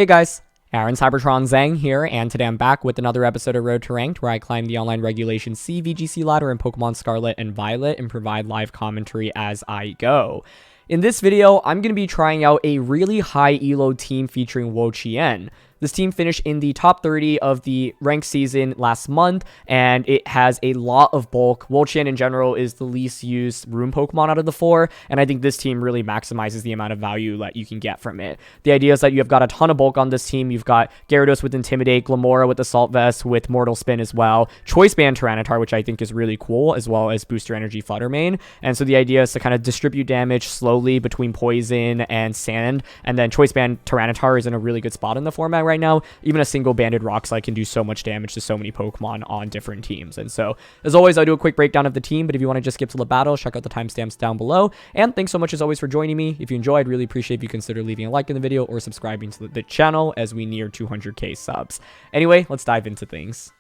Hey guys, Aaron CybertronVGC here, and today I'm back with another episode of Road to Ranked, where I climb the online regulation C VGC ladder in Pokemon Scarlet and Violet and provide live commentary as I go. In this video, I'm going to be trying out a really high elo team featuring Wo Chien. This team finished in the top 30 of the ranked season last month, and it has a lot of bulk. Wo Chien in general is the least used room Pokemon out of the four, and I think this team really maximizes the amount of value that you can get from it. The idea is that you have got a ton of bulk on this team. You've got Gyarados with Intimidate, Glimmora with Assault Vest, with Mortal Spin as well, Choice Band Tyranitar, which I think is really cool, as well as Booster Energy Flutter main. And so the idea is to kind of distribute damage slowly between Poison and Sand, and then Choice Band Tyranitar is in a really good spot in the format right now. Even a single banded rock slide can do so much damage to so many Pokemon on different teams. And so, as always, I'll do a quick breakdown of the team, but if you want to just skip to the battle, check out the timestamps down below. And thanks so much as always for joining me. If you enjoyed, I'd really appreciate if you consider leaving a like in the video or subscribing to the channel as we near 200k subs. Anyway, let's dive into things.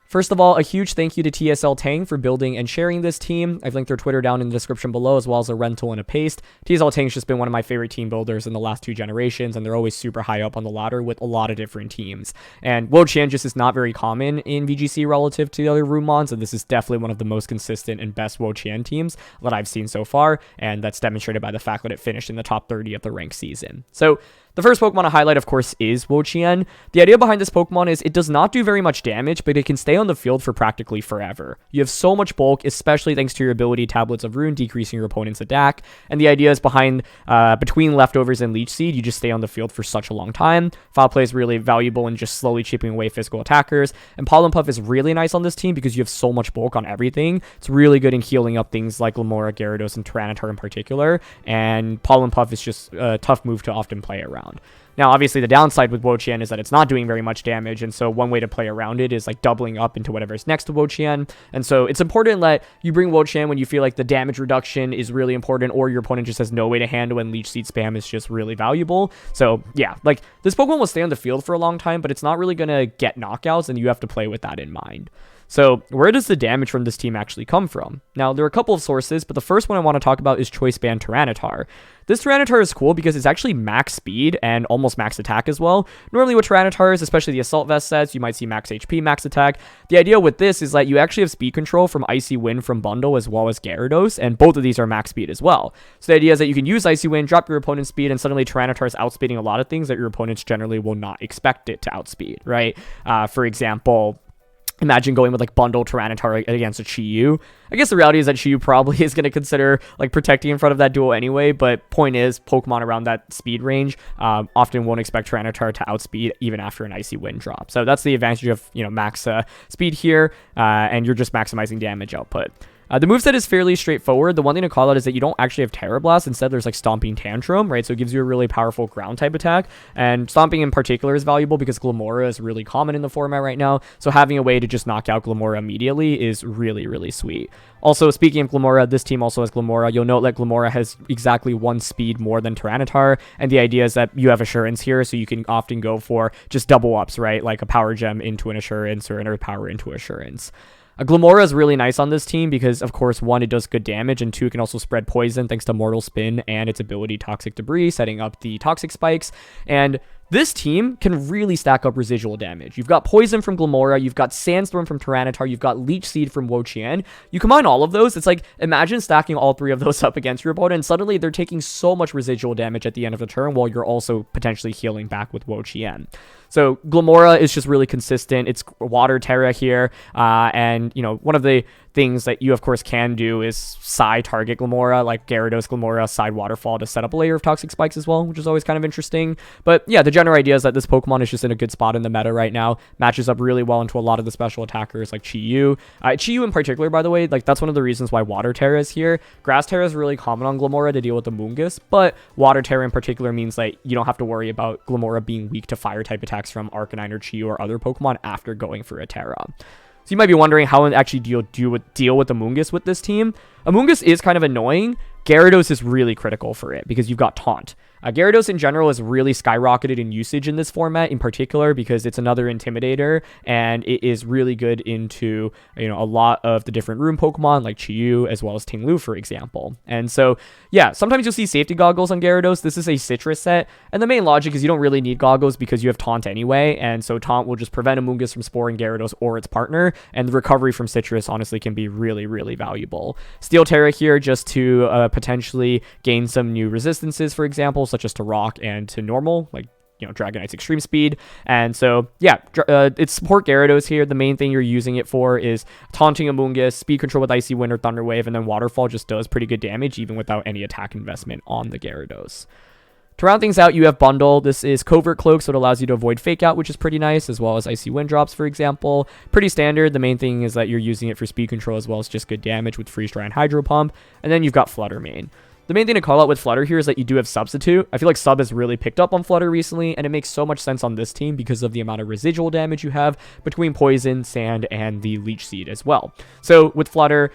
First of all, a huge thank you to TSL Tang for building and sharing this team. I've linked their Twitter down in the description below, as well as a rental and a paste. TSL Tang's just been one of my favorite team builders in the last 2 generations, and they're always super high up on the ladder with a lot of different teams. And Wo Chien just is not very common in VGC relative to the other Roomons, and this is definitely one of the most consistent and best Wo Chien teams that I've seen so far, and that's demonstrated by the fact that it finished in the top 30 of the ranked season. So, the first Pokemon to highlight, of course, is Wo Chien. The idea behind this Pokemon is it does not do very much damage, but it can stay on the field for practically forever. You have so much bulk, especially thanks to your ability Tablets of Rune, decreasing your opponent's attack. And the idea is between Leftovers and Leech Seed, you just stay on the field for such a long time. Foul Play is really valuable in just slowly chipping away physical attackers. And Pollen Puff is really nice on this team because you have so much bulk on everything. It's really good in healing up things like Glimmora, Gyarados, and Tyranitar in particular. And Pollen Puff is just a tough move to often play around. Now, obviously, the downside with Wo Chien is that it's not doing very much damage, and so one way to play around it is like doubling up into whatever's next to Wo Chien. And so it's important that you bring Wo Chien when you feel like the damage reduction is really important, or your opponent just has no way to handle and Leech Seed spam is just really valuable. So yeah, like this Pokemon will stay on the field for a long time, but it's not really going to get knockouts, and you have to play with that in mind. So where does the damage from this team actually come from? Now, there are a couple of sources, but the first one I want to talk about is Choice Band Tyranitar. This Tyranitar is cool because it's actually max speed and almost max attack as well. Normally with Tyranitars, especially the Assault Vest sets, you might see max HP, max attack. The idea with this is that you actually have speed control from Icy Wind from Bundle as well as Gyarados, and both of these are max speed as well. So the idea is that you can use Icy Wind, drop your opponent's speed, and suddenly Tyranitar is outspeeding a lot of things that your opponents generally will not expect it to outspeed, right? For example, imagine going with like Bundle Tyranitar against a Chi-Yu. I guess the reality is that Chi-Yu probably is going to consider like protecting in front of that duel anyway, but point is Pokemon around that speed range often won't expect Tyranitar to outspeed even after an Icy Wind drop. So that's the advantage of, max speed here, and you're just maximizing damage output. The moveset is fairly straightforward. The one thing to call out is that you don't actually have Terra Blast. Instead, there's like Stomping Tantrum, right? So it gives you a really powerful ground type attack. And Stomping in particular is valuable because Glimmora is really common in the format right now. So having a way to just knock out Glimmora immediately is really, really sweet. Also, speaking of Glimmora, this team also has Glimmora. You'll note that Glimmora has exactly 1 speed more than Tyranitar. And the idea is that you have Assurance here, so you can often go for just double ups, right? Like a Power Gem into an Assurance or an Earth Power into Assurance. Glimmora is really nice on this team because, of course, 1, it does good damage, and 2, it can also spread poison thanks to Mortal Spin and its ability Toxic Debris, setting up the Toxic Spikes. And this team can really stack up residual damage. You've got Poison from Glimmora, you've got Sandstorm from Tyranitar, you've got Leech Seed from Wo Chien. You combine all of those, it's like, imagine stacking all 3 of those up against your opponent, and suddenly they're taking so much residual damage at the end of the turn while you're also potentially healing back with Wo Chien. So Glimmora is just really consistent. It's Water Terra here, and one of the things that you of course can do is Psy target Glimmora, like Gyarados, Glimmora, Side Waterfall to set up a layer of Toxic Spikes as well, which is always kind of interesting. But yeah, the general idea is that this Pokemon is just in a good spot in the meta right now. Matches up really well into a lot of the special attackers like Chi-Yu. Chi-Yu in particular, by the way, like that's one of the reasons why Water Terra is here. Grass Terra is really common on Glimmora to deal with the Moongus, but Water Terra in particular means that you don't have to worry about Glimmora being weak to fire type attacks from Arcanine or Chi-Yu or other Pokemon after going for a Terra. So you might be wondering how to actually deal with the Moongus with this team. A Moongus is kind of annoying, Gyarados is really critical for it because you've got Taunt. Gyarados in general is really skyrocketed in usage in this format in particular because it's another Intimidator, and it is really good into, a lot of the different room Pokemon like Chi-Yu as well as Ting-Lu, for example. And so, yeah, sometimes you'll see safety goggles on Gyarados. This is a Citrus set, and the main logic is you don't really need goggles because you have Taunt anyway, and so Taunt will just prevent Amoonguss from sporing Gyarados or its partner, and the recovery from Citrus honestly can be really, really valuable. Steel Terra here just to potentially gain some new resistances, for example, such as to rock and to normal, like Dragonite's extreme speed. And so yeah, it's support Gyarados here. The main thing you're using it for is taunting Amoonguss, speed control with Icy Wind or Thunder Wave, and then Waterfall just does pretty good damage even without any attack investment on the Gyarados. To round things out, you have Bundle. This is Covert Cloak, so it allows you to avoid Fake Out, which is pretty nice, as well as Icy Wind Drops, for example. Pretty standard. The main thing is that you're using it for speed control as well as just good damage with Freeze Dry and Hydro Pump. And then you've got Flutter main. The main thing to call out with Flutter here is that you do have Substitute. I feel like Sub has really picked up on Flutter recently, and it makes so much sense on this team because of the amount of residual damage you have between Poison, Sand, and the Leech Seed as well. So with Flutter,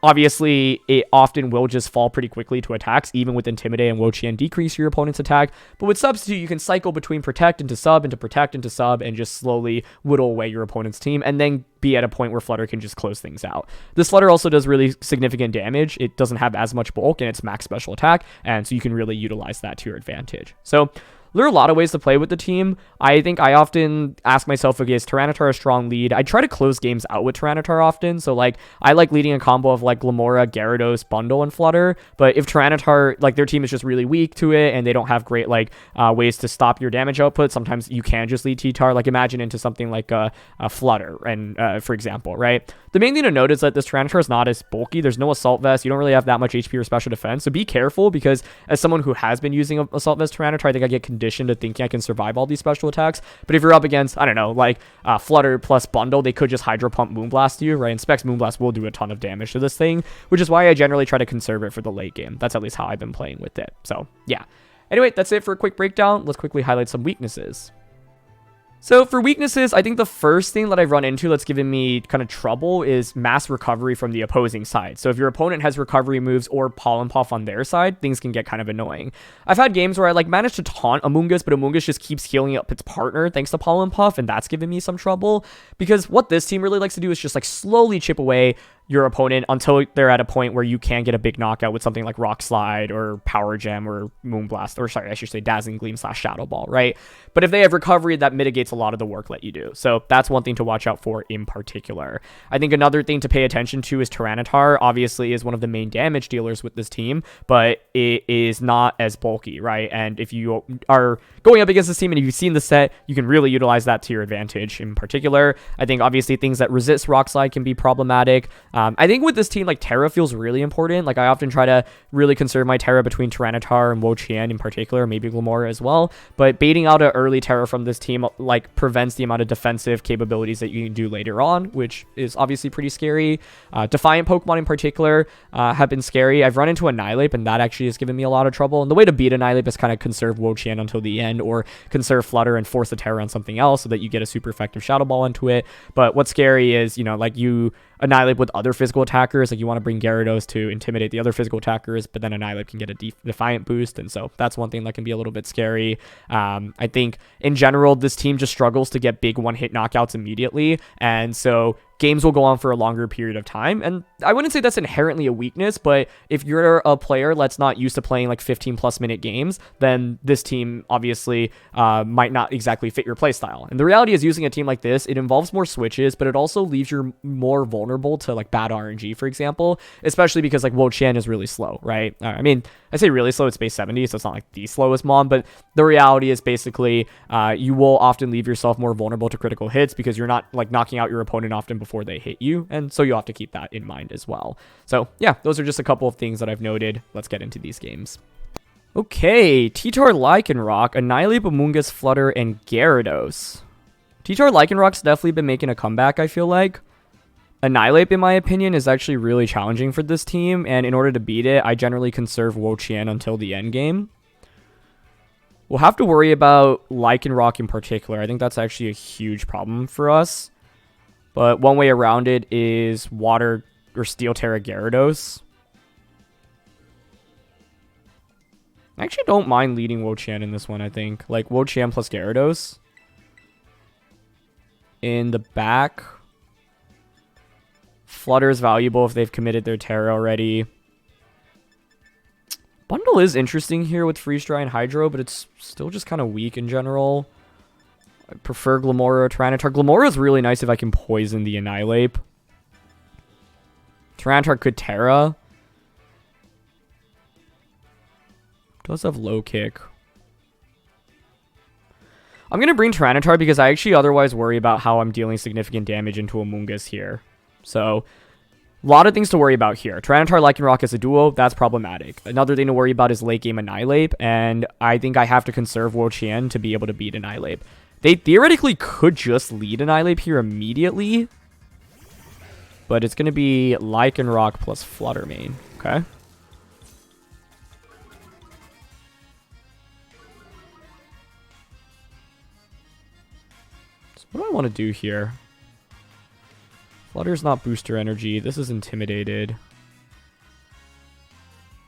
obviously, it often will just fall pretty quickly to attacks, even with Intimidate and Wo Chien decrease your opponent's attack. But with Substitute, you can cycle between Protect into Sub, into Protect into Sub, and just slowly whittle away your opponent's team, and then be at a point where Flutter can just close things out. This Flutter also does really significant damage. It doesn't have as much bulk, and it's max special attack, and so you can really utilize that to your advantage. So there are a lot of ways to play with the team. I think I often ask myself, okay, is Tyranitar a strong lead? I try to close games out with Tyranitar often. So, like, I like leading a combo of, like, Glimmora, Gyarados, Bundle, and Flutter. But if Tyranitar, like, their team is just really weak to it and they don't have great, like, ways to stop your damage output, sometimes you can just lead T-Tar. Like, imagine into something like a Flutter, and for example, right? The main thing to note is that this Tyranitar is not as bulky. There's no Assault Vest. You don't really have that much HP or special defense. So be careful, because as someone who has been using a Assault Vest Tyranitar, I think I get conditioned to thinking I can survive all these special attacks. But if you're up against, I don't know, like Flutter plus Bundle, they could just Hydro Pump Moonblast you, right? And Specs Moonblast will do a ton of damage to this thing, which is why I generally try to conserve it for the late game. That's at least how I've been playing with it. So yeah. Anyway, that's it for a quick breakdown. Let's quickly highlight some weaknesses. So for weaknesses, I think the first thing that I've run into that's given me kind of trouble is mass recovery from the opposing side. So if your opponent has recovery moves or Pollen Puff on their side, things can get kind of annoying. I've had games where I like managed to taunt Amoonguss, but Amoonguss just keeps healing up its partner thanks to Pollen Puff, and that's given me some trouble, because what this team really likes to do is just like slowly chip away your opponent until they're at a point where you can get a big knockout with something like Rock Slide or Power Gem or Moonblast, or sorry, I should say Dazzling Gleam / Shadow Ball, right? But if they have recovery, that mitigates a lot of the work that you do. So that's one thing to watch out for in particular. I think another thing to pay attention to is Tyranitar obviously is one of the main damage dealers with this team, but it is not as bulky, right? And if you are going up against this team and if you've seen the set, you can really utilize that to your advantage in particular. I think obviously things that resist Rock Slide can be problematic. I think with this team, like, Terra feels really important. Like, I often try to really conserve my Terra between Tyranitar and Wo Chien in particular, maybe Glimmora as well. But baiting out an early Terra from this team, like, prevents the amount of defensive capabilities that you can do later on, which is obviously pretty scary. Defiant Pokemon in particular have been scary. I've run into Annihilape, and that actually has given me a lot of trouble. And the way to beat Annihilape is kind of conserve Wo Chien until the end, or conserve Flutter and force the Terra on something else so that you get a super effective Shadow Ball into it. But what's scary is, like, you Annihilate with other physical attackers. Like, you want to bring Gyarados to intimidate the other physical attackers, but then Annihilate can get a Defiant boost, and so that's one thing that can be a little bit scary. I think in general, this team just struggles to get big one-hit knockouts immediately, and so games will go on for a longer period of time. And I wouldn't say that's inherently a weakness, but if you're a player that's not used to playing like 15+ minute games, then this team obviously might not exactly fit your playstyle. And the reality is, using a team like this, it involves more switches, but it also leaves you more vulnerable to like bad RNG, for example, especially because like Wo Chien is really slow, right? I mean, I say really slow, it's base 70, so it's not like the slowest mon, but the reality is basically you will often leave yourself more vulnerable to critical hits because you're not like knocking out your opponent often before they hit you, and so you have to keep that in mind as well. So yeah, those are just a couple of things that I've noted. Let's get into these games. Okay, T-Tar Lycanroc, Annihilape, Amoonguss, Flutter, and Gyarados. T-Tar Lycanroc's definitely been making a comeback, I feel like. Annihilape, in my opinion, is actually really challenging for this team, and in order to beat it, I generally conserve Wo Chien until the end game. We'll have to worry about Lycanroc in particular. I think that's actually a huge problem for us. But one way around it is Water or Steel Terra Gyarados. I actually don't mind leading Wo Chien in this one, I think. Like, Wo Chien plus Gyarados. In the back. Flutter is valuable if they've committed their Terra already. Bundle is interesting here with Freeze Dry and Hydro, but it's still just kind of weak in general. I prefer Glimmora or Tyranitar. Glimmora is really nice if I can poison the Annihilate. Tyranitar could Terra. Does have low kick. I'm going to bring Tyranitar because I actually otherwise worry about how I'm dealing significant damage into Amoonguss here. So, a lot of things to worry about here. Tyranitar, Lycanroc as a duo, that's problematic. Another thing to worry about is late game Annihilate, and I think I have to conserve Wo Chien to be able to beat Annihilate. They theoretically could just lead Annihilate here immediately, but it's going to be Lycanroc plus Flutter main, okay? So what do I want to do here? Flutter's not booster energy. This is intimidated.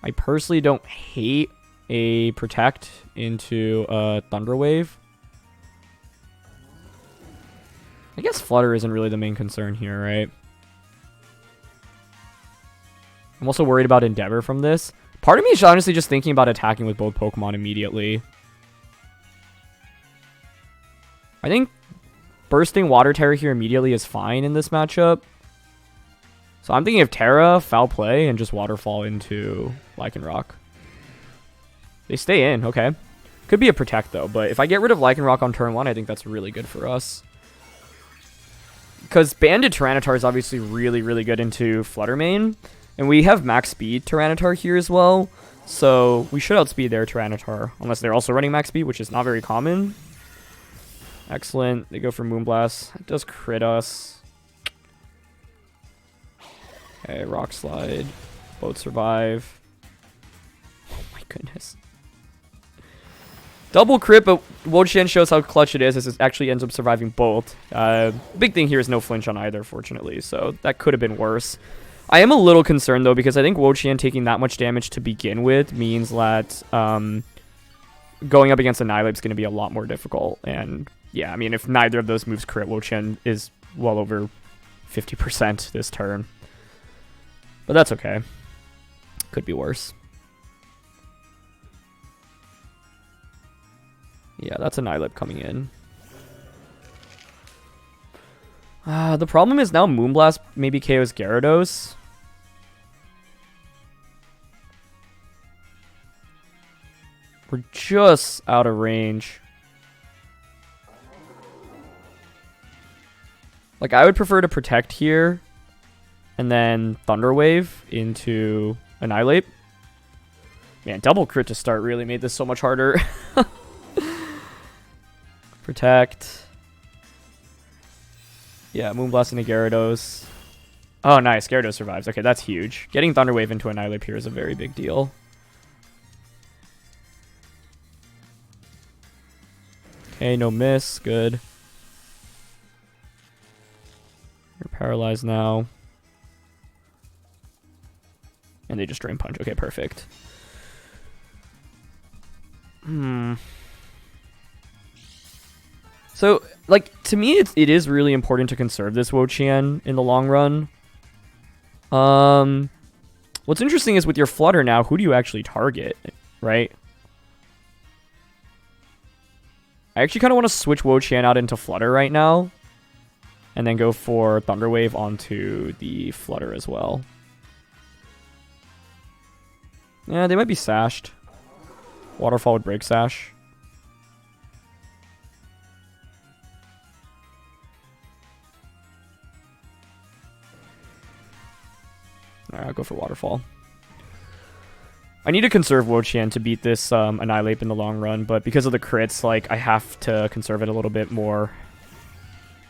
I personally don't hate a Protect into a Thunder Wave. I guess Flutter isn't really the main concern here, right? I'm also worried about Endeavor from this. Part of me is honestly just thinking about attacking with both Pokemon immediately. I think bursting Water Terra here immediately is fine in this matchup. So I'm thinking of Terra, Foul Play, and just Waterfall into Lycanroc. They stay in, okay. Could be a Protect though, but if I get rid of Lycanroc on turn 1, I think that's really good for us. Because Banded Tyranitar is obviously really, really good into Flutter main. And we have max speed Tyranitar here as well. So we should outspeed their Tyranitar. Unless they're also running max speed, which is not very common. Excellent. They go for Moonblast. It does crit us. Okay, Rock Slide. Both survive. Oh my goodness. Double crit, but Wo Chien shows how clutch it is as it actually ends up surviving both. Big thing here is no flinch on either, fortunately, so that could have been worse. I am a little concerned, though, because I think Wo Chien taking that much damage to begin with means that going up against Annihilate is going to be a lot more difficult. And, yeah, I mean, if neither of those moves crit, Wo Chien is well over 50% this turn. But that's okay. Could be worse. Yeah, that's Annihilate coming in. The problem is now Moonblast maybe KOs Gyarados. We're just out of range. Like, I would prefer to Protect here. And then Thunder Wave into Annihilate. Man, double crit to start really made this so much harder. Protect. Yeah, Moonblast into Gyarados. Oh, nice. Gyarados survives. Okay, that's huge. Getting Thunder Wave into Annihilate here is a very big deal. Okay, no miss. Good. You're paralyzed now. And they just Drain Punch. Okay, perfect. So, like, to me, it is really important to conserve this Wo Chien in the long run. What's interesting is with your Flutter now, who do you actually target, right? I actually kind of want to switch Wo Chien out into Flutter right now. And then go for Thunder Wave onto the Flutter as well. Yeah, they might be sashed. Waterfall would break Sash. Alright, I'll go for Waterfall. I need to conserve Wo Chien to beat this Annihilate in the long run, but because of the crits, like, I have to conserve it a little bit more.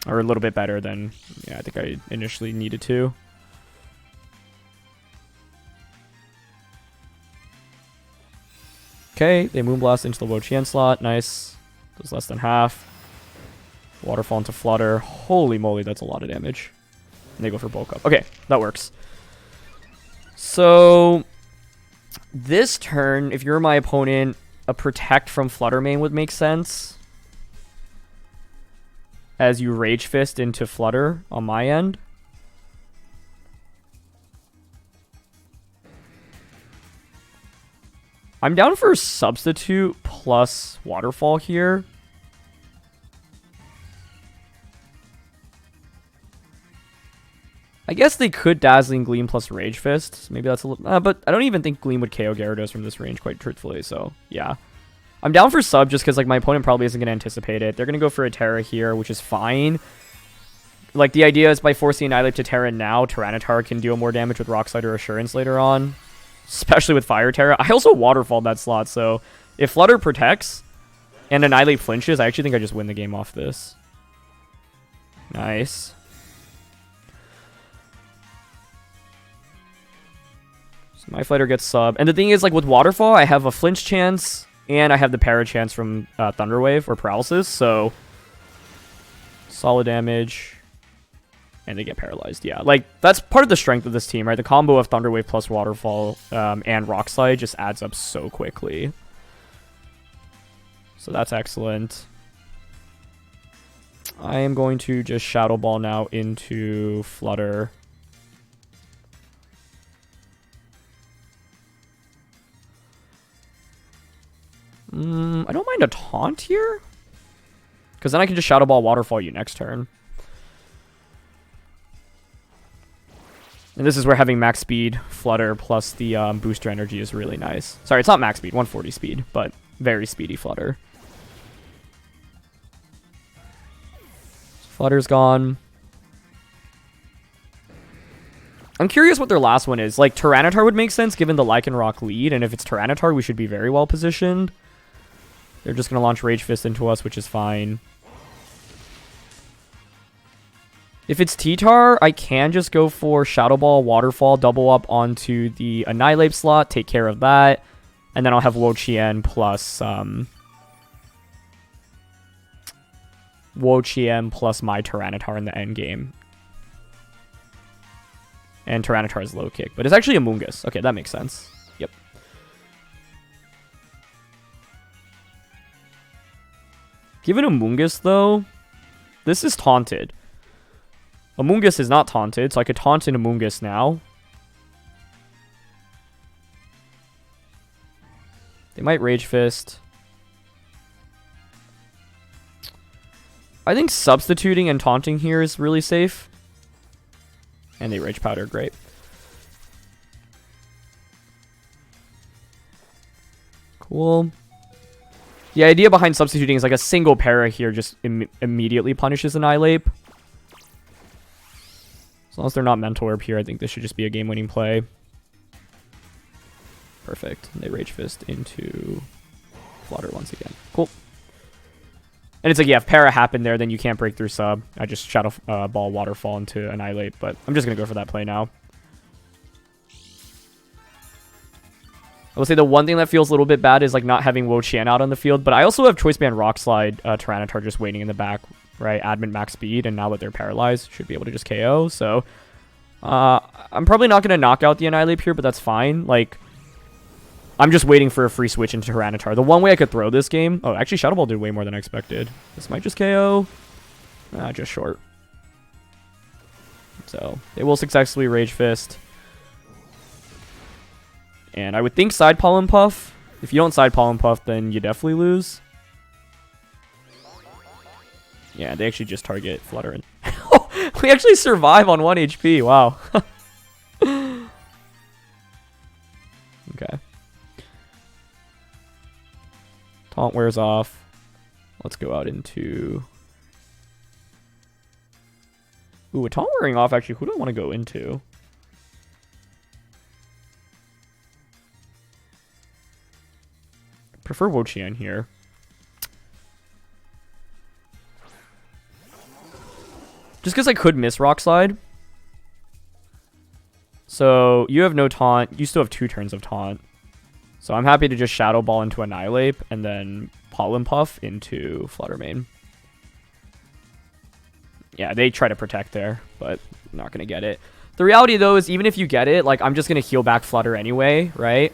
Or a little bit better than, yeah, I think I initially needed to. Okay, they Moonblast into the Wo Chien slot. Nice. Does less than half. Waterfall into Flutter. Holy moly, that's a lot of damage. And they go for Bulk Up. Okay, that works. So, This turn, if you're my opponent, a Protect from Flutter main would make sense. As you Rage Fist into Flutter on my end. I'm down for Substitute plus Waterfall here. I guess they could Dazzling Gleam plus Rage Fist. Maybe that's a little... but I don't even think Gleam would KO Gyarados from this range, quite truthfully, so yeah. I'm down for sub just because like my opponent probably isn't going to anticipate it. They're going to go for a Terra here, which is fine. Like, the idea is by forcing Annihilate to Terra now, Tyranitar can deal more damage with Rock Slide or Assurance later on. Especially with Fire Terra. I also Waterfalled that slot, so if Flutter protects and Annihilate flinches, I actually think I just win the game off this. Nice. So my fighter gets sub. And the thing is, like, with Waterfall, I have a flinch chance, and I have the para chance from Thunder Wave or Paralysis, so solid damage. And they get paralyzed, yeah. Like, that's part of the strength of this team, right? The combo of Thunder Wave plus Waterfall and Rock Slide just adds up so quickly. So that's excellent. I am going to just Shadow Ball now into Flutter. I don't mind a taunt here. Because then I can just Shadow Ball Waterfall you next turn. And this is where having max speed, Flutter, plus the booster energy is really nice. Sorry, it's not max speed, 140 speed, but very speedy Flutter. Flutter's gone. I'm curious what their last one is. Like, Tyranitar would make sense given the Lycanroc lead, and if it's Tyranitar, we should be very well positioned. They're just going to launch Rage Fist into us, which is fine. If it's T-Tar, I can just go for Shadow Ball, Waterfall, double up onto the Annihilate slot, take care of that, and then I'll have Wo Chien plus Wo Chien plus my Tyranitar in the end game. And Tyranitar's low kick, but it's actually a Moongus. Okay, that makes sense. Yep. Given a Moongus, though, this is taunted. Amoonguss is not taunted, so I could taunt in Amoonguss now. They might Rage Fist. I think substituting and taunting here is really safe. And they Rage Powder, great. Cool. The idea behind substituting is like a single para here just immediately punishes Annihilate. As long as they're not Mental Orb here, I think this should just be a game-winning play. Perfect. And they Rage Fist into Flutter once again. Cool. And it's like, yeah, if Para happened there, then you can't break through sub. I just Shadow Ball Waterfall into Annihilate, but I'm just going to go for that play now. I will say the one thing that feels a little bit bad is like not having Wo Chien out on the field, but I also have Choice Band Rock Slide Tyranitar just waiting in the back, right? Admin max speed, and now that they're paralyzed, should be able to just KO. So I'm probably not going to knock out the Annihilate here, but that's fine. Like, I'm just waiting for a free switch into Tyranitar. The one way I could throw this game... Oh, actually, Shadow Ball did way more than I expected. This might just KO. Just short. So, they will successfully Rage Fist. And I would think Side Pollen Puff. If you don't Side Pollen Puff, then you definitely lose. Yeah, they actually just target Flutter. And we actually survive on 1 HP. Wow. Okay. Taunt wears off. Let's go out into... Ooh, a taunt wearing off, actually, who do I want to go into? I prefer Wo Chien here. Just because I could miss Rock Slide. So, you have no taunt. You still have 2 turns of taunt. So, I'm happy to just Shadow Ball into Annihilate and then Pollen Puff into Flutter main. Yeah, they try to protect there, but I'm not going to get it. The reality, though, is even if you get it, like, I'm just going to heal back Flutter anyway, right?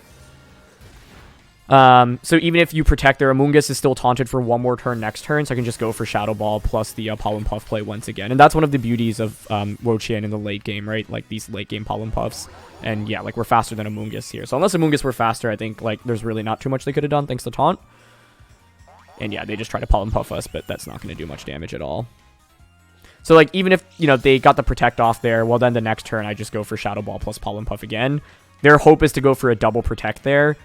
So even if you protect their Amoonguss is still taunted for one more turn next turn, so I can just go for Shadow Ball plus the Pollen Puff play once again. And that's one of the beauties of Wo Chien in the late game, right? Like these late game Pollen Puffs. And yeah, like we're faster than Amoonguss here. So unless Amoonguss were faster, I think like there's really not too much they could have done thanks to taunt. And yeah, they just try to Pollen Puff us, but that's not going to do much damage at all. So like even if, you know, they got the Protect off there, well then the next turn I just go for Shadow Ball plus Pollen Puff again. Their hope is to go for a double Protect there.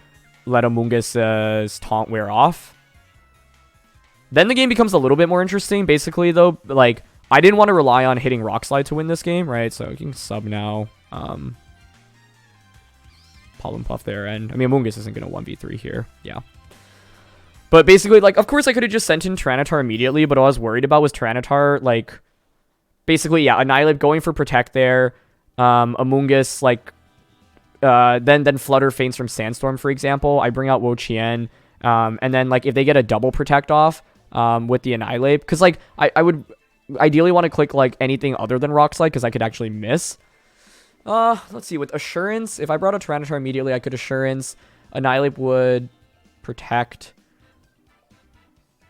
Let Amoonguss's taunt wear off. Then the game becomes a little bit more interesting. Basically, though, like, I didn't want to rely on hitting Rock Slide to win this game, right? So you can sub now. Pollen Puff there, and I mean, Amoonguss isn't going to 1v3 here. Yeah. But basically, like, of course I could have just sent in Tyranitar immediately, but all I was worried about was Tyranitar, like, basically, yeah, Annihilate going for Protect there. Amoonguss, like, then Flutter feints from Sandstorm, for example. I bring out Wo Chien, and then like if they get a double Protect off with the Annihilate, because like I would ideally want to click like anything other than Rock Slide because I could actually miss. Let's see, with Assurance, if I brought a Tyranitar immediately, I could Assurance. Annihilate would Protect.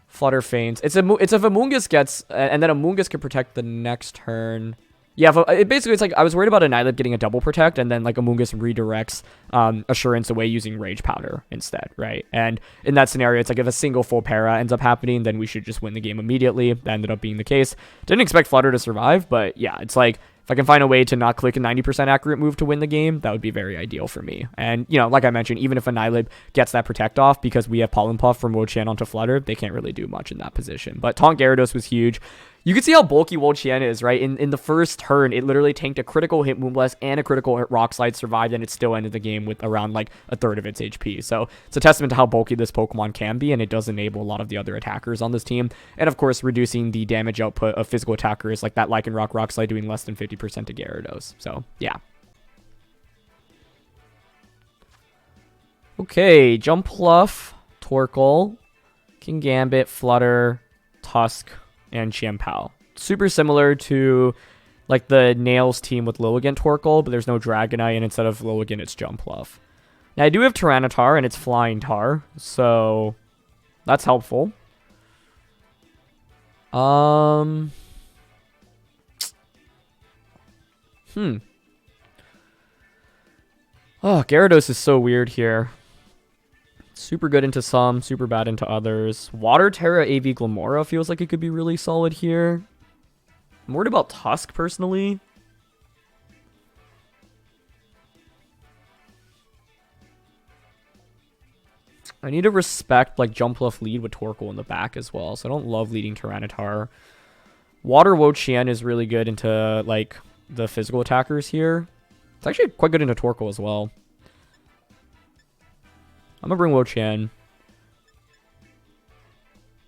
Flutter feints. It's if Amoonguss gets, and then Amoonguss can protect the next turn. Yeah, basically it's like I was worried about Annihilate getting a double Protect, and then like Amoonguss redirects Assurance away using Rage Powder instead, right? And in that scenario, it's like if a single full para ends up happening, then we should just win the game immediately. That ended up being the case. Didn't expect Flutter to survive, but yeah, it's like if I can find a way to not click a 90% accurate move to win the game, that would be very ideal for me. And, you know, like I mentioned, even if Annihilate gets that Protect off, because we have Pollen Puff from Wo Chien onto Flutter, they can't really do much in that position. But Taunt Gyarados was huge. You can see how bulky Wo Chien is, right? In the first turn, it literally tanked a critical hit Moonblast and a critical hit Rock Slide, survived, and it still ended the game with around like a third of its HP. So it's a testament to how bulky this Pokemon can be, and it does enable a lot of the other attackers on this team. And of course, reducing the damage output of physical attackers like that Lycanroc Rock Slide doing less than 50% to Gyarados. So yeah. Okay, Jumpluff, Torkoal, Kingambit, Flutter, Tusk, and Chiampao. Super similar to like the Nails team with Lilligant Torkoal, but there's no Dragonite, and instead of Lilligant, it's Jumpluff. Now I do have Tyranitar, and it's Flying Tar, so that's helpful. Oh, Gyarados is so weird here. Super good into some, super bad into others. Water Terra AV Glimmora feels like it could be really solid here. I'm worried about Tusk, personally. I need to respect, like, Jumpluff lead with Torkoal in the back as well, so I don't love leading Tyranitar. Water Wo Chien is really good into, like, the physical attackers here. It's actually quite good into Torkoal as well. I'm going to bring Wo Chien.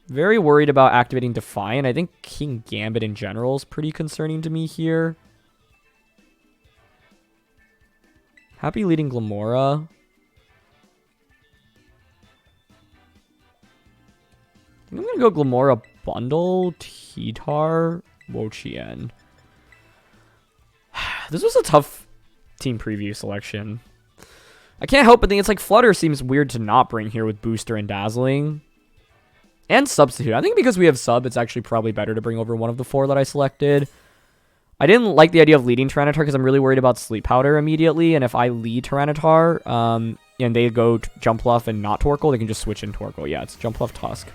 Very worried about activating Defiant. I think Kingambit in general is pretty concerning to me here. Happy leading Glimmora. I think I'm going to go Glimmora Bundle, T-Tar, Wo Chien. This was a tough team preview selection. I can't help but think it's like Flutter seems weird to not bring here with Booster and Dazzling. And Substitute. I think because we have Sub, it's actually probably better to bring over one of the four that I selected. I didn't like the idea of leading Tyranitar because I'm really worried about Sleep Powder immediately. And if I lead Tyranitar and they go Jumpluff and not Torkoal, they can just switch in Torkoal. Yeah, it's Jumpluff Tusk.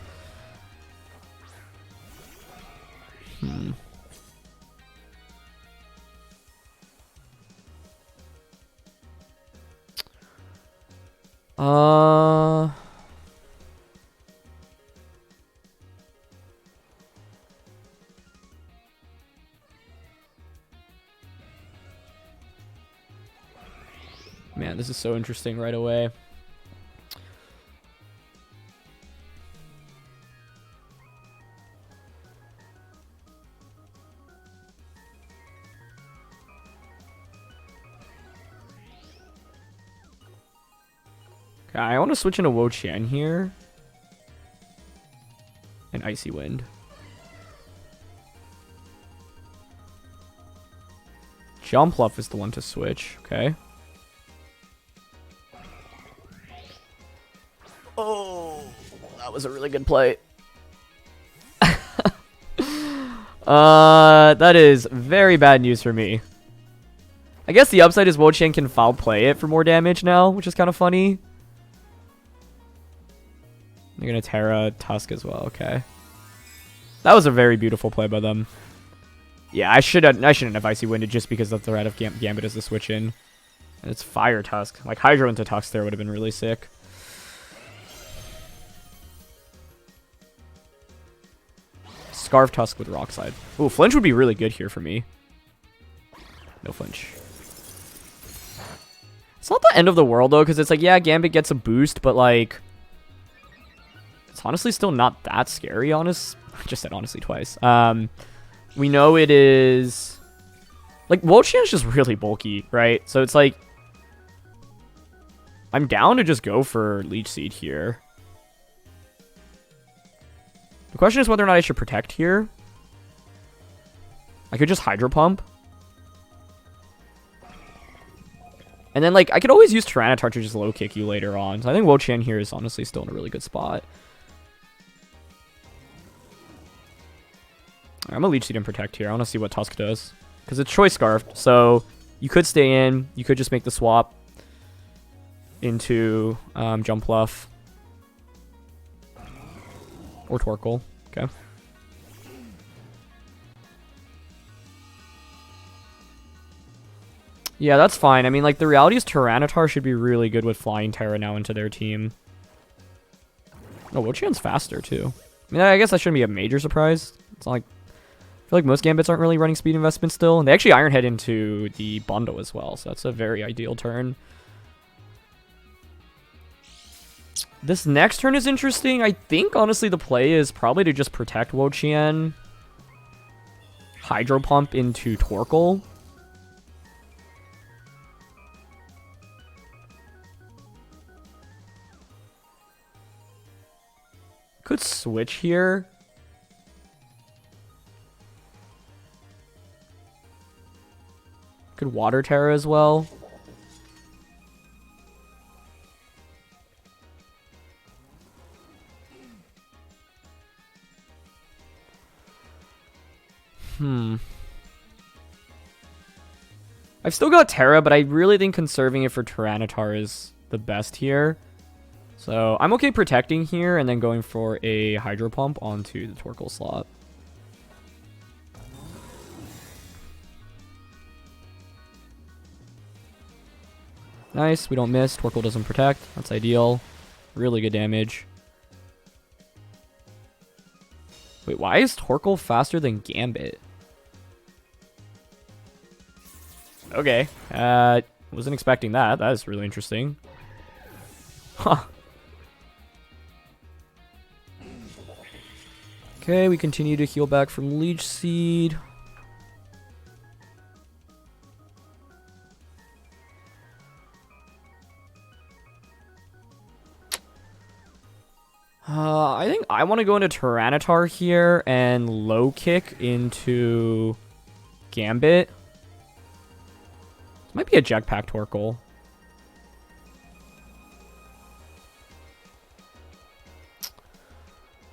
Man, this is so interesting right away. Okay, I want to switch into Wo Chien here. And Icy Wind. Jumpluff is the one to switch, okay. was a really good play. That is very bad news for me. I guess the upside is Wo Chien can foul play it for more damage now, which is kind of funny. They're gonna Terra Tusk as well. Okay, that was a very beautiful play by them. Yeah, I shouldn't have Icy Winded just because of the threat of Gambit as the switch in. And it's Fire Tusk. Like Hydro into Tusk there would have been really sick. Scarf Tusk with Rock Slide. Ooh, Flinch would be really good here for me. No Flinch. It's not the end of the world though, because it's like, yeah, Gambit gets a boost, but like, it's honestly still not that scary, I just said honestly twice. We know it is... Like, Wo Chien is just really bulky, right? So it's like... I'm down to just go for Leech Seed here. The question is whether or not I should protect here. I could just Hydro Pump. And then, like, I could always use Tyranitar to just low kick you later on. So I think Wo Chien here is honestly still in a really good spot. I'm gonna Leech Seed and Protect here. I want to see what Tusk does. Because it's Choice Scarfed, so you could stay in. You could just make the swap into Jump Bluff. Or Torkoal. Okay. Yeah, that's fine. I mean, like, the reality is Tyranitar should be really good with Flying Terra now into their team. Oh, Wo Chien's faster, too. I mean, I guess that shouldn't be a major surprise. It's not like... I feel like most Gambits aren't really running speed investment still. And they actually Iron Head into the bundle as well, so that's a very ideal turn. This next turn is interesting. I think, honestly, the play is probably to just protect Wo Chien. Hydro Pump into Torkoal. Could switch here. Could Water Terra as well. I've still got Terra, but I really think conserving it for Tyranitar is the best here. So I'm okay protecting here and then going for a Hydro Pump onto the Torkoal slot. Nice, we don't miss. Torkoal doesn't protect. That's ideal. Really good damage. Wait, why is Torkoal faster than Gambit? Okay. Wasn't expecting that. That is really interesting. Huh. Okay, we continue to heal back from Leech Seed. I think I want to go into Tyranitar here and low kick into Gambit. This might be a Jetpack Torkoal.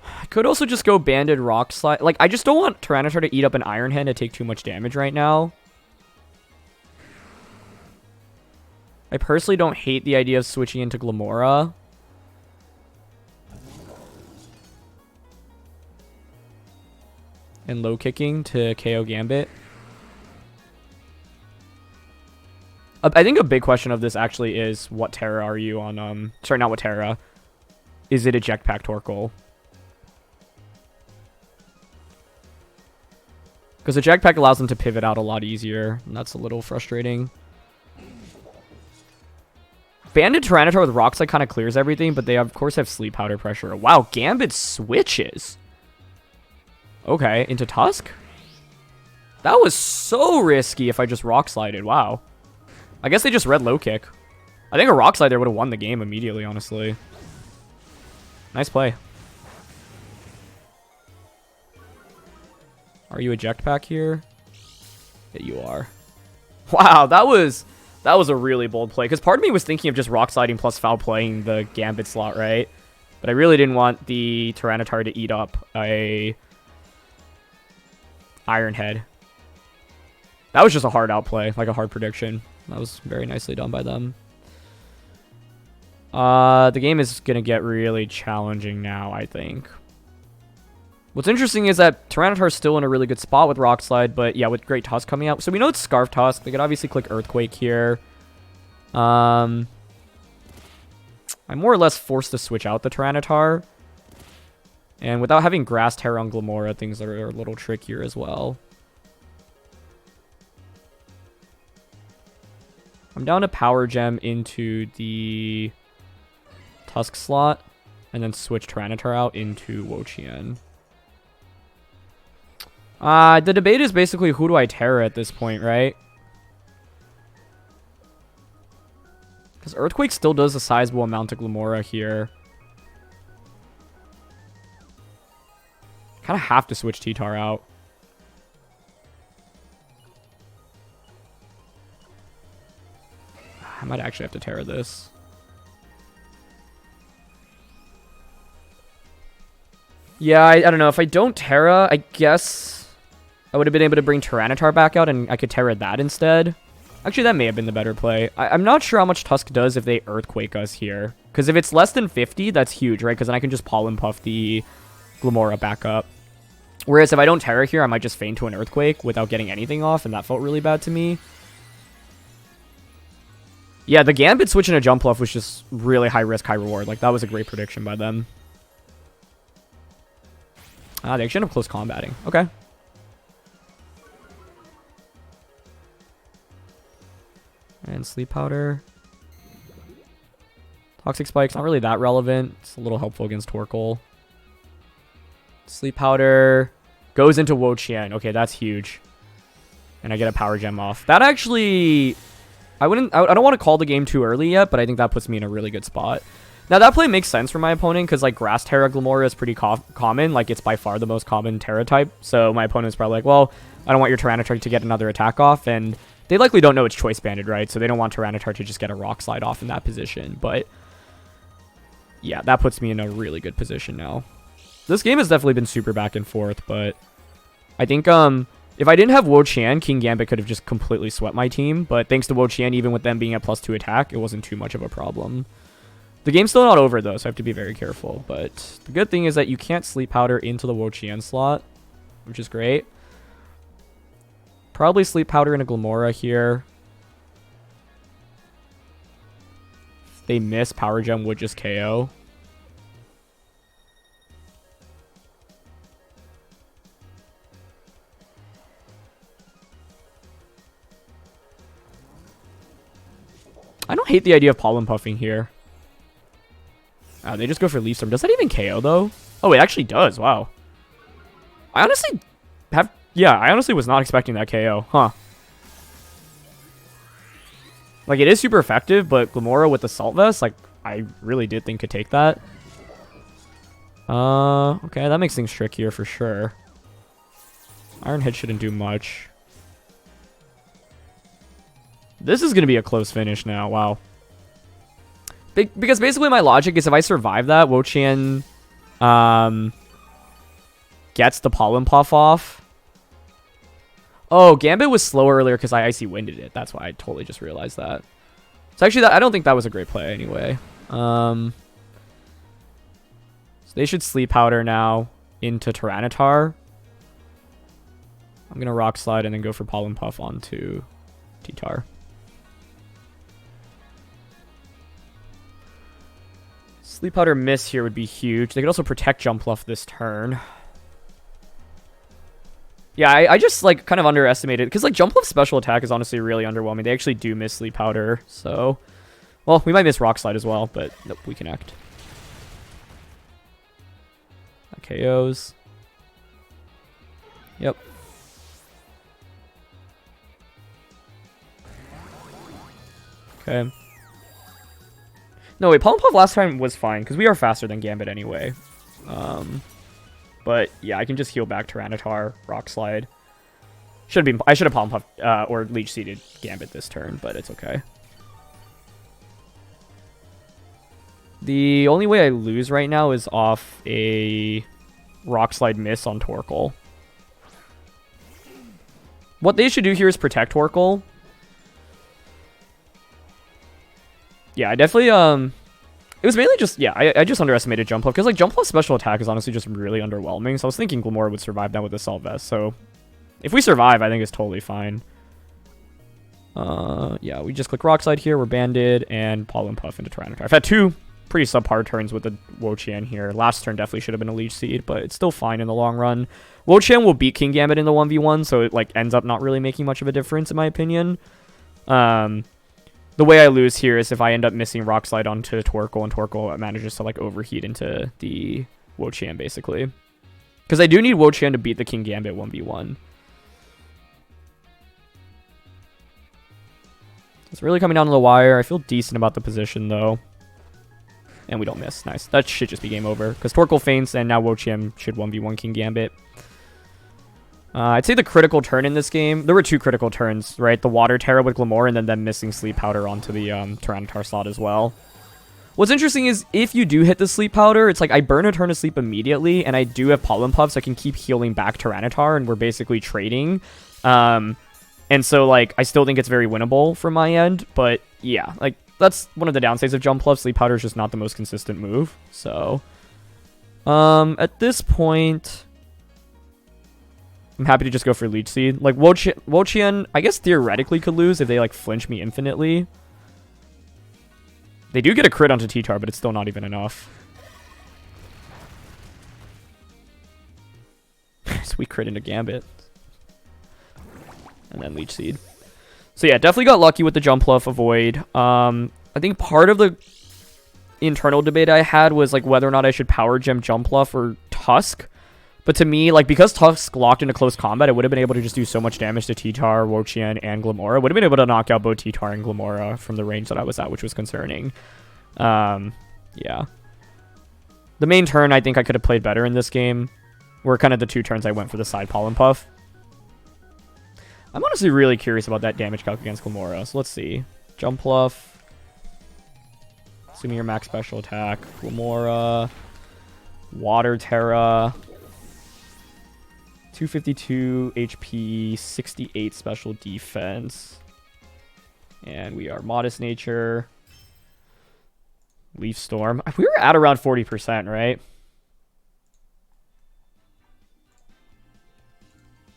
I could also just go Banded Rock Slide. Like, I just don't want Tyranitar to eat up an Iron Hand to take too much damage right now. I personally don't hate the idea of switching into Glimmora. And low kicking to KO Gambit. I think a big question of this actually is what Terra are you on, sorry, not what Terra. Is it a Jetpack Torkoal? Because the Jetpack allows them to pivot out a lot easier, and that's a little frustrating. Banded Tyranitar with Rock Slide kind of clears everything, but they of course have Sleep Powder Pressure. Wow, Gambit switches. Okay, into Tusk? That was so risky if I just Rock Slided. Wow. I guess they just read low kick. I think a Rock Slide there would have won the game immediately, honestly. Nice play. Are you a Jetpack here? Yeah, you are. Wow, that was a really bold play. Because part of me was thinking of just Rock Sliding plus foul playing the Gambit slot, right? But I really didn't want the Tyranitar to eat up a Iron Head. That was just a hard outplay, like a hard prediction. That was very nicely done by them. The game is going to get really challenging now, I think. What's interesting is that Tyranitar's still in a really good spot with Rock Slide, but yeah, with Great Tusk coming out. So we know it's Scarf Tusk. They could obviously click Earthquake here. I'm more or less forced to switch out the Tyranitar. And without having Grass Terra on Glimmora, things are a little trickier as well. I'm down to Power Gem into the Tusk slot, and then switch Tyranitar out into Wo Chien. The debate is basically who do I Terra at this point, right? Because Earthquake still does a sizable amount to Glimmora here. Kind of have to switch T-Tar out. I might actually have to Terra this. Yeah, I don't know. If I don't Terra, I guess I would have been able to bring Tyranitar back out and I could Terra that instead. Actually, that may have been the better play. I'm not sure how much Tusk does if they Earthquake us here. Because if it's less than 50, that's huge, right? Because then I can just Pollen Puff the Glimmora back up. Whereas if I don't Terra here, I might just feign to an Earthquake without getting anything off, and that felt really bad to me. Yeah, the Gambit switching a Jump Bluff was just really high risk, high reward. Like, that was a great prediction by them. Ah, they actually end up close combating. Okay. And Sleep Powder. Toxic Spike's not really that relevant. It's a little helpful against Torkoal. Sleep Powder goes into Wo Chien. Okay, that's huge. And I get a Power Gem off. That actually... I don't want to call the game too early yet, but I think that puts me in a really good spot. Now, that play makes sense for my opponent, because, like, Grass Terra Glimmora is pretty common. Like, it's by far the most common Terra type. So my opponent's probably like, well, I don't want your Tyranitar to get another attack off. And they likely don't know it's Choice Banded, right? So they don't want Tyranitar to just get a Rock Slide off in that position. But, yeah, that puts me in a really good position now. This game has definitely been super back and forth, but I think, if I didn't have Wo Chien, King Gambit could have just completely swept my team. But thanks to Wo Chien, even with them being at +2 attack, it wasn't too much of a problem. The game's still not over, though, so I have to be very careful. But the good thing is that you can't Sleep Powder into the Wo Chien slot, which is great. Probably Sleep Powder into Glimmora here. If they miss, Power Gem would just KO. I don't hate the idea of Pollen Puffing here. They just go for Leaf Storm. Does that even KO, though? Oh, it actually does. Wow. I honestly have... Yeah, I honestly was not expecting that KO. Huh. Like, it is super effective, but Glimmora with the Salt Vest, like, I really did think could take that. Okay, that makes things trickier for sure. Iron Head shouldn't do much. This is going to be a close finish now. Wow. Because basically my logic is if I survive that, Wo Chien gets the Pollen Puff off. Oh, Gambit was slow earlier because I Icy Winded it. That's why I totally just realized that. So actually, I don't think that was a great play anyway. So they should Sleep Powder now into Tyranitar. I'm going to Rock Slide and then go for Pollen Puff onto T-Tar. Sleep Powder miss here would be huge. They could also protect Jump Bluff this turn. Yeah, I just, like, kind of underestimated. Because, like, Jump Bluff's special attack is honestly really underwhelming. They actually do miss Sleep Powder, so... Well, we might miss Rock Slide as well, but nope, we connect. That KOs. Yep. Okay. No, wait, Pollen Puff last time was fine, because we are faster than Gambit anyway. But, yeah, I can just heal back Tyranitar, Rock Slide. I should have Pollen Puff, or Leech Seeded Gambit this turn, but it's okay. The only way I lose right now is off a Rock Slide miss on Torkoal. What they should do here is protect Torkoal. Yeah, I definitely, it was mainly just, yeah, I just underestimated Jump Bluff, because, like, Jump Bluff special attack is honestly just really underwhelming, so I was thinking Glimmora would survive that with Assault Vest, so if we survive, I think it's totally fine. Yeah, we just click Rock Slide here, we're banded, and Pollen Puff into Tyranitar. I've had 2 pretty subpar turns with the Wo Chien here. Last turn definitely should have been a Leech Seed, but it's still fine in the long run. Wo Chien will beat King Gambit in the 1v1, so it, like, ends up not really making much of a difference, in my opinion. The way I lose here is if I end up missing Rock Slide onto Torkoal, and Torkoal manages to, like, overheat into the Wo Chien, basically. Because I do need Wo Chien to beat the King Gambit 1v1. It's really coming down to the wire. I feel decent about the position, though. And we don't miss. Nice. That should just be game over. Because Torkoal feints, and now Wo Chien should 1v1 King Gambit. I'd say the critical turn in this game, there were 2 critical turns, right? The Water Terra with Glimmora, and then them missing Sleep Powder onto the Tyranitar slot as well. What's interesting is, if you do hit the Sleep Powder, it's like I burn a turn of sleep immediately, and I do have Pollen Puff, so I can keep healing back Tyranitar, and we're basically trading. And so, like, I still think it's very winnable from my end, but yeah, like, that's one of the downsides of Jump Bluff. Sleep Powder is just not the most consistent move, so... at this point... I'm happy to just go for Leech Seed. Like, Wo Chien, I guess theoretically could lose if they, like, flinch me infinitely. They do get a crit onto T-Tar, but it's still not even enough. Sweet crit into Gambit. And then Leech Seed. So yeah, definitely got lucky with the Jump Bluff Avoid. I think part of the internal debate I had was, like, whether or not I should Power Gem Jump Bluff or Tusk. But to me, like, because Tusk locked into close combat, I would have been able to just do so much damage to T-Tar, Wo Chien, and Glimmora. Would have been able to knock out both T-Tar and Glimmora from the range that I was at, which was concerning. Yeah. The main turn, I think I could have played better in this game, were kind of the 2 turns I went for the side Pollen Puff. I'm honestly really curious about that damage calc against Glimmora, so let's see. Jump Bluff. Assuming your max special attack. Glimmora. Water Terra. 252 HP, 68 special defense. And we are Modest Nature. Leaf Storm. We were at around 40%, right?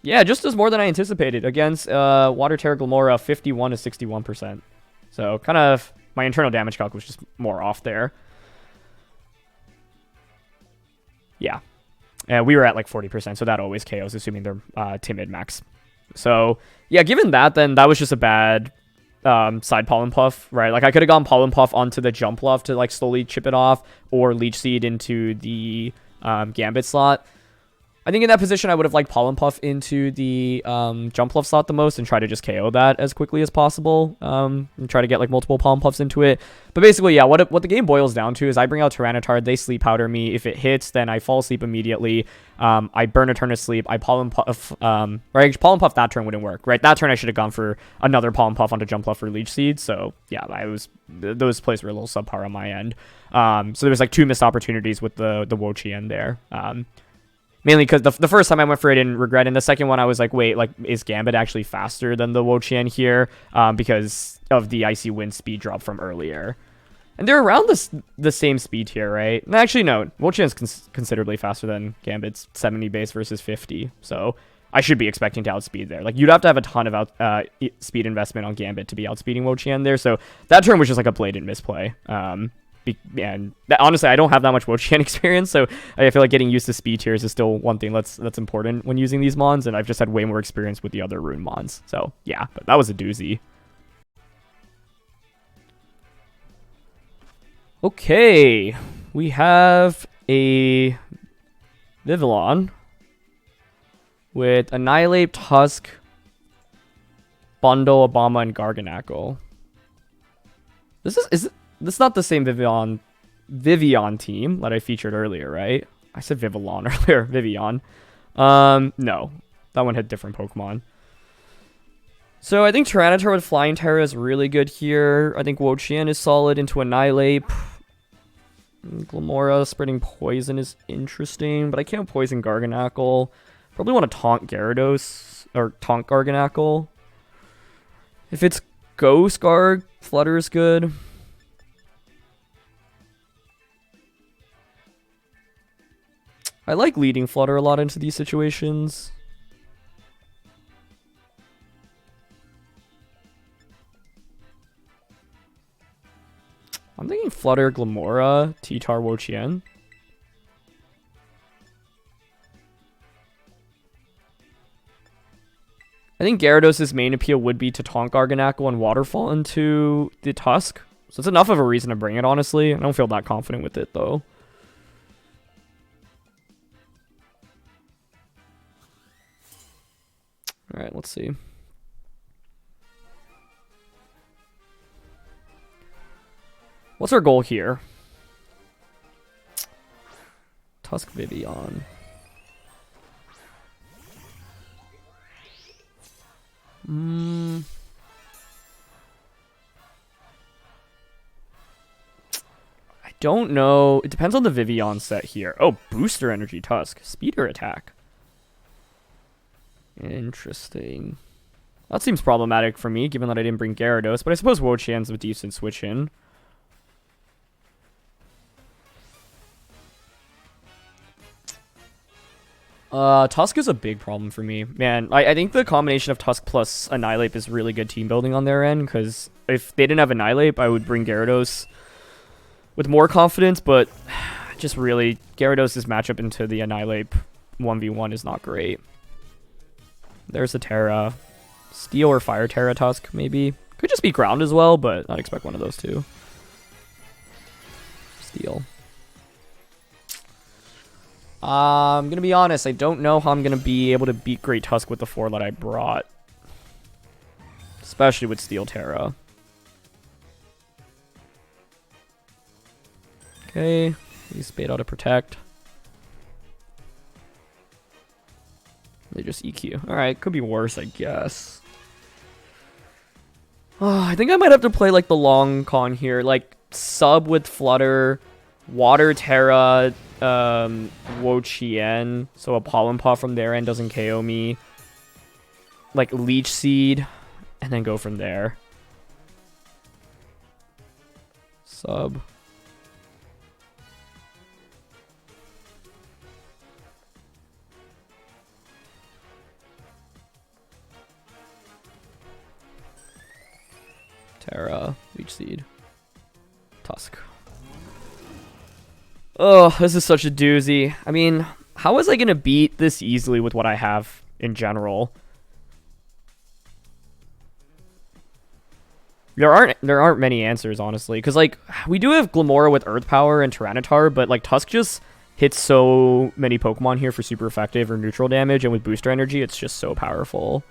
Yeah, just as more than I anticipated. Against Water Terra Glimmora, 51 to 61%. So kind of my internal damage calc was just more off there. Yeah. We were at like 40%, so that always KOs, assuming they're timid max. So, yeah, given that, then that was just a bad side Pollen Puff, right? Like, I could have gone Pollen Puff onto the Jump Bluff to, like, slowly chip it off, or Leech Seed into the Gambit slot. I think in that position, I would have liked Pollen Puff into the Jump Bluff slot the most and try to just KO that as quickly as possible and try to get like multiple Pollen Puffs into it. But basically, yeah, what the game boils down to is I bring out Tyranitar, they Sleep Powder me. If it hits, then I fall asleep immediately. I burn a turn of sleep. I Pollen Puff, right? Pollen Puff that turn wouldn't work, right? That turn I should have gone for another Pollen Puff onto Jump Bluff for Leech Seed. So yeah, those plays were a little subpar on my end. So there was like 2 missed opportunities with the Wo Chien there. Mainly because the first time I went for it, I didn't regret it. And the second one, I was like, wait, like, is Gambit actually faster than the Wo Chien here? Because of the Icy Wind speed drop from earlier. And they're around the same speed here, right? Actually, no. Wo Chien is considerably faster than Gambit's 70 base versus 50. So I should be expecting to outspeed there. Like, you'd have to have a ton of speed investment on Gambit to be outspeeding Wo Chien there. So that turn was just like a blatant misplay. And honestly, I don't have that much Wo Chien experience, so I feel like getting used to speed tiers is still one thing that's important when using these mons, and I've just had way more experience with the other rune mons. So yeah, but that was a doozy. Okay, we have a Vivillon with Annihilate, Tusk, Bundle, Obama, and Garganacl. This is not the same Vivian team that I featured earlier, right? I said Vivillon earlier. Vivian. No. That one had different Pokemon. So I think Tyranitar with Flying Terra is really good here. I think Wo Chien is solid into Annihilate. Glimmora spreading poison is interesting, but I can't poison Garganacl. Probably want to taunt Gyarados, or taunt Garganacl. If it's Ghost Garg, Flutter is good. I like leading Flutter a lot into these situations. I'm thinking Flutter, Glimmora, T-Tar, Wo Chien. I think Gyarados' main appeal would be to taunt Garganacl and Waterfall into the Tusk. So it's enough of a reason to bring it, honestly. I don't feel that confident with it, though. Alright, let's see. What's our goal here? Tusk Vivian. I don't know. It depends on the Vivian set here. Oh, Booster Energy Tusk. Speeder attack. Interesting. That seems problematic for me, given that I didn't bring Gyarados, but I suppose Wo Chien's a decent switch in. Tusk is a big problem for me. Man, I think the combination of Tusk plus Annihilape is really good team building on their end, because if they didn't have Annihilape, I would bring Gyarados with more confidence, but just really, Gyarados' matchup into the Annihilape 1v1 is not great. There's a Terra. Steel or Fire Terra Tusk, maybe. Could just be Ground as well, but I'd expect one of those two. Steel. I'm gonna be honest, I don't know how I'm gonna be able to beat Great Tusk with the 4 that I brought. Especially with Steel Terra. Okay, use Spade out to protect. They just EQ. Alright, could be worse, I guess. Oh, I think I might have to play like the long con here. Like, sub with Flutter, Water Terra, Wo Chien, so a Pollen Puff from their end doesn't KO me. Like, Leech Seed, and then go from there. Sub. Terra, Leech Seed, Tusk. Oh, this is such a doozy. I mean, how was I going to beat this easily with what I have in general? There aren't many answers, honestly, because like we do have Glimmora with Earth Power and Tyranitar, but like Tusk just hits so many Pokemon here for super effective or neutral damage, and with Booster Energy, it's just so powerful.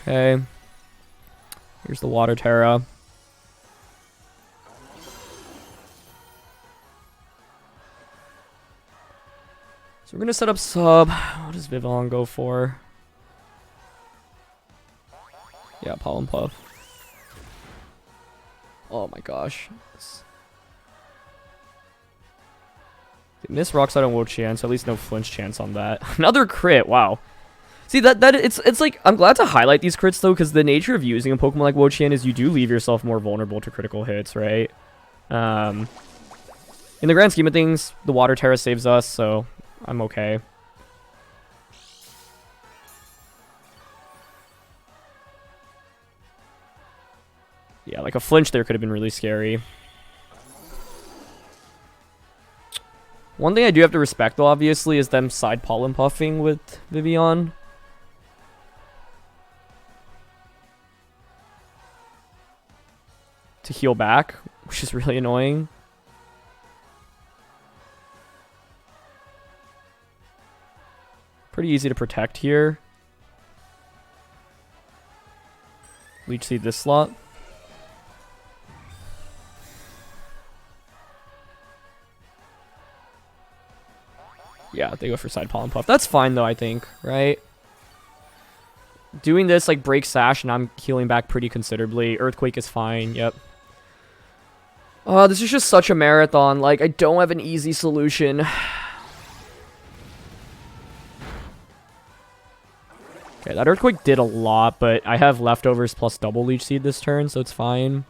Okay. Here's the Water Terra. So we're going to set up sub. What does Vivillon go for? Yeah, Pollen Puff. Oh my gosh. They missed Rock Slide on Wo Chien, so at least no flinch chance on that. Another crit, wow. See, it's like, I'm glad to highlight these crits, though, because the nature of using a Pokemon like Wo Chien is you do leave yourself more vulnerable to critical hits, right? In the grand scheme of things, the Water Terra saves us, so I'm okay. Yeah, like a flinch there could have been really scary. One thing I do have to respect, though, obviously, is them side Pollen Puffing with Vivian. To heal back, which is really annoying. Pretty easy to protect here. Leech Seed this slot. Yeah, they go for Side Pollen Puff. That's fine, though, I think, right? Doing this, like, breaks Sash, and I'm healing back pretty considerably. Earthquake is fine, yep. Oh, this is just such a marathon. Like, I don't have an easy solution. Okay, that Earthquake did a lot, but I have leftovers plus double Leech Seed this turn, so it's fine.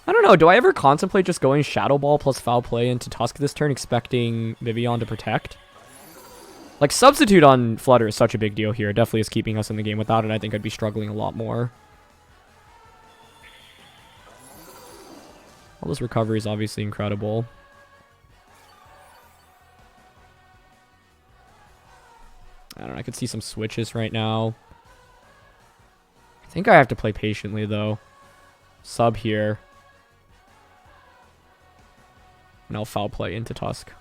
I don't know, do I ever contemplate just going Shadow Ball plus Foul Play into Tusk this turn, expecting Vivillon to protect? Like, Substitute on Flutter is such a big deal here. It definitely is keeping us in the game. Without it, I think I'd be struggling a lot more. All this recovery is obviously incredible. I don't know, I could see some switches right now. I think I have to play patiently, though. Sub here. And I'll Foul Play into Tusk.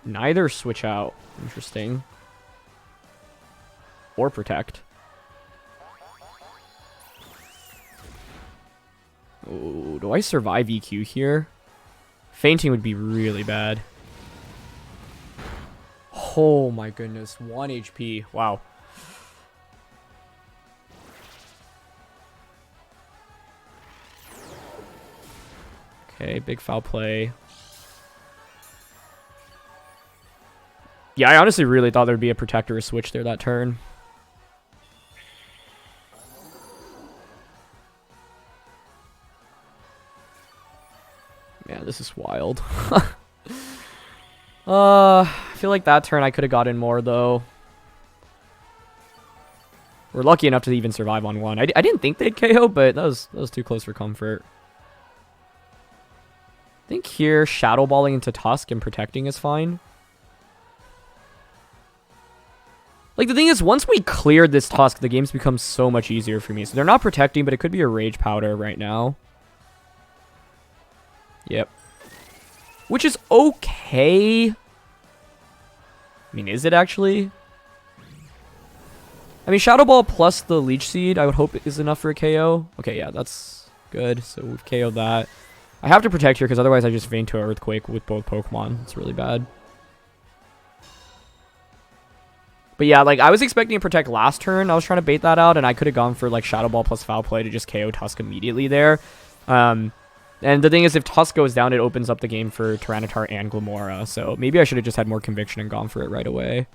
Neither switch out. Interesting. Or protect. Oh, do I survive EQ here? Fainting would be really bad. Oh my goodness. 1 HP. Wow. Okay, big Foul Play. Yeah, I honestly really thought there'd be a Protector or switch there that turn. Man, this is wild. I feel like that turn I could have gotten more, though. We're lucky enough to even survive on one. I didn't think they'd KO, but that was too close for comfort. I think here, Shadow Balling into Tusk and protecting is fine. Like, the thing is, once we cleared this Tusk, the game's become so much easier for me. So they're not protecting, but it could be a Rage Powder right now. Yep. Which is okay. I mean, is it actually? I mean, Shadow Ball plus the Leech Seed, I would hope is enough for a KO. Okay, yeah, that's good. So we've KO'd that. I have to protect here because otherwise I just faint to an Earthquake with both Pokemon. It's really bad. But yeah, like, I was expecting to protect last turn. I was trying to bait that out, and I could have gone for, like, Shadow Ball plus Foul Play to just KO Tusk immediately there. And the thing is, if Tusk goes down, it opens up the game for Tyranitar and Glimmora. So maybe I should have just had more conviction and gone for it right away.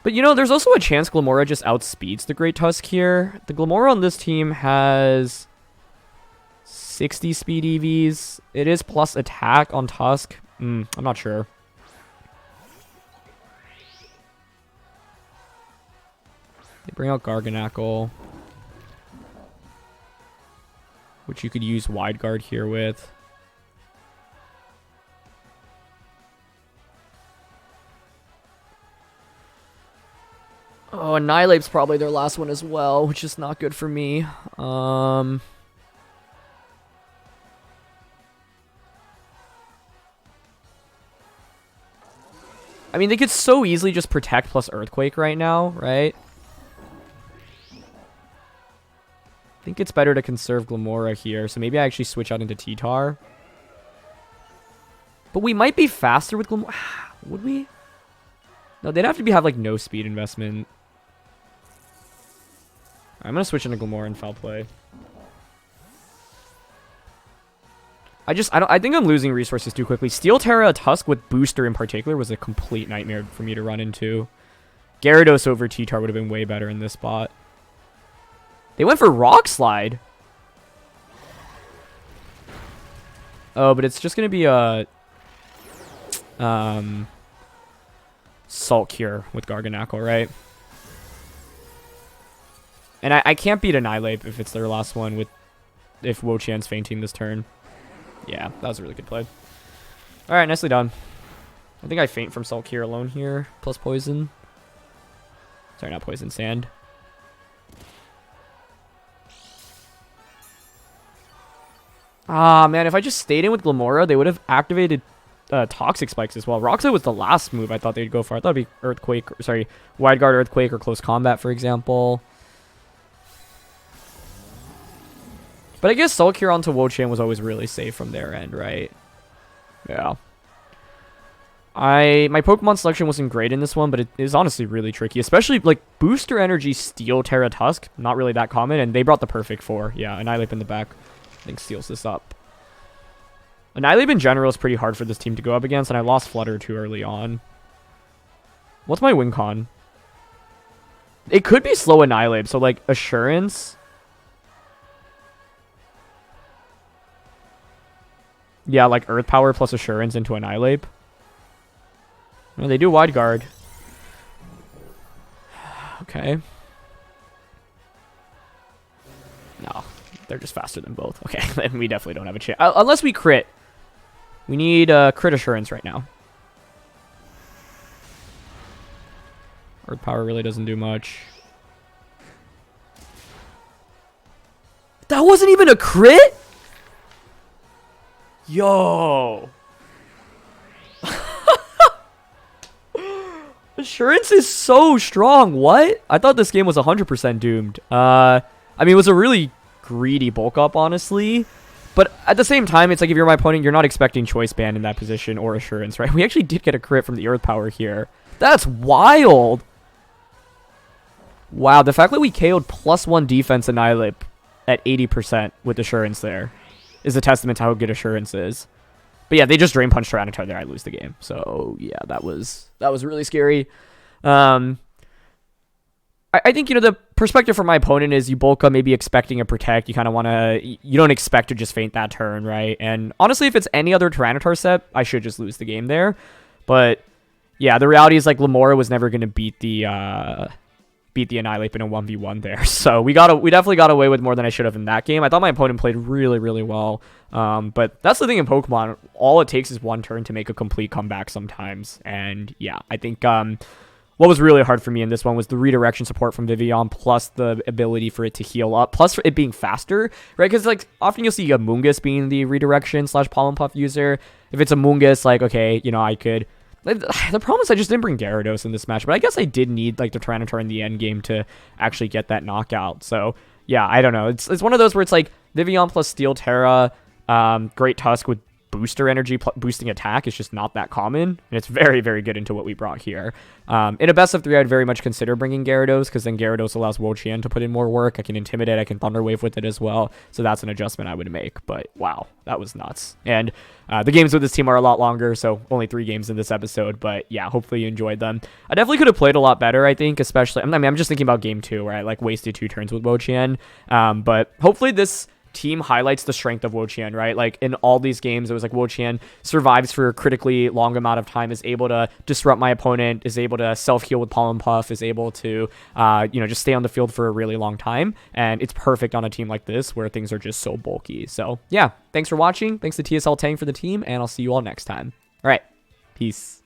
But, you know, there's also a chance Glimmora just outspeeds the Great Tusk here. The Glimmora on this team has 60 speed EVs. It is plus attack on Tusk. I'm not sure. They bring out Garganackle, which you could use Wide Guard here with. Oh, Annihilate's probably their last one as well, which is not good for me. I mean, they could so easily just protect plus Earthquake right now, right? I think it's better to conserve Glimmora here, so maybe I actually switch out into T-Tar. But we might be faster with Glimmora. Would we? No, they'd have to have, like, no speed investment. I'm going to switch into Glimmora and Foul Play. I think I'm losing resources too quickly. Steel Terra Tusk with Booster in particular was a complete nightmare for me to run into. Gyarados over T-Tar would have been way better in this spot. They went for Rock Slide. Oh, but it's just going to be a Salt Cure with Garganackle, right? And I can't beat Annihilate if it's their last one if Wo Chien's fainting this turn. Yeah, that was a really good play. Alright, nicely done. I think I faint from Salt Cure alone here, plus Poison. Sorry, not Poison, Sand. Ah, man, if I just stayed in with Glimmora, they would have activated Toxic Spikes as well. Roxette was the last move I thought they'd go for. I thought it'd be Earthquake, sorry, Wide Guard Earthquake or Close Combat, for example. But I guess Sulcure onto Wo Chien was always really safe from their end, right? Yeah. My Pokemon selection wasn't great in this one, but it is honestly really tricky. Especially, like, Booster Energy Steel Terra Tusk. Not really that common, and they brought the perfect 4. Yeah, Annihilate in the back, I think, steals this up. Annihilate in general is pretty hard for this team to go up against, and I lost Flutter too early on. What's my win con? It could be slow Annihilate, so, like, Assurance... Yeah, like Earth Power plus Assurance into Annihilate. Well, they do Wide Guard. Okay. No, they're just faster than both. Okay, then we definitely don't have a chance. Unless we crit. We need crit Assurance right now. Earth Power really doesn't do much. That wasn't even a crit? Yo. Assurance is so strong. What? I thought this game was 100% doomed. I mean, it was a really greedy bulk up, honestly. But at the same time, it's like if you're my opponent, you're not expecting Choice Band in that position or Assurance, right? We actually did get a crit from the Earth Power here. That's wild. Wow, the fact that we KO'd +1 defense Annihilate at 80% with Assurance there is a testament to how good Assurance is. But yeah, they just Drain Punch Tyranitar there. I lose the game. So yeah, that was really scary. I think, you know, the perspective for my opponent is you bulk up maybe expecting a Protect. You kind of want to... You don't expect to just faint that turn, right? And honestly, if it's any other Tyranitar set, I should just lose the game there. But yeah, the reality is like Glimmora was never going to beat the Annihilate in a 1v1 there. So we definitely got away with more than I should have in that game. I thought my opponent played really, really well. But that's the thing in Pokemon. All it takes is one turn to make a complete comeback sometimes. And yeah, I think what was really hard for me in this one was the redirection support from Vivillon, plus the ability for it to heal up, plus for it being faster, right? Because like often you'll see a Mungus being the redirection / Pollen Puff user. If it's a Mungus, like, okay, you know, I could... The problem is I just didn't bring Gyarados in this match, but I guess I did need like the Tyranitar in the end game to actually get that knockout. So yeah, I don't know. It's one of those where it's like Vivillon plus Steel Terra, Great Tusk with booster energy boosting attack is just not that common, and it's very, very good into what we brought here. In a best of 3, I'd very much consider bringing Gyarados, because then Gyarados allows Wo Chien to put in more work. I can Intimidate, I can Thunder Wave with it as well, so that's an adjustment I would make. But wow, that was nuts. And the games with this team are a lot longer, so only 3 games in this episode, but yeah, hopefully you enjoyed them. I definitely could have played a lot better, I think, especially, I mean, I'm just thinking about game 2, where I like wasted 2 turns with Wo Chien, but hopefully this team highlights the strength of Wo Chien, right? Like in all these games, it was like Wo Chien survives for a critically long amount of time, is able to disrupt my opponent, is able to self-heal with Pollen Puff, is able to, you know, just stay on the field for a really long time. And it's perfect on a team like this where things are just so bulky. So yeah, thanks for watching. Thanks to TSL Tang for the team, and I'll see you all next time. All right, peace.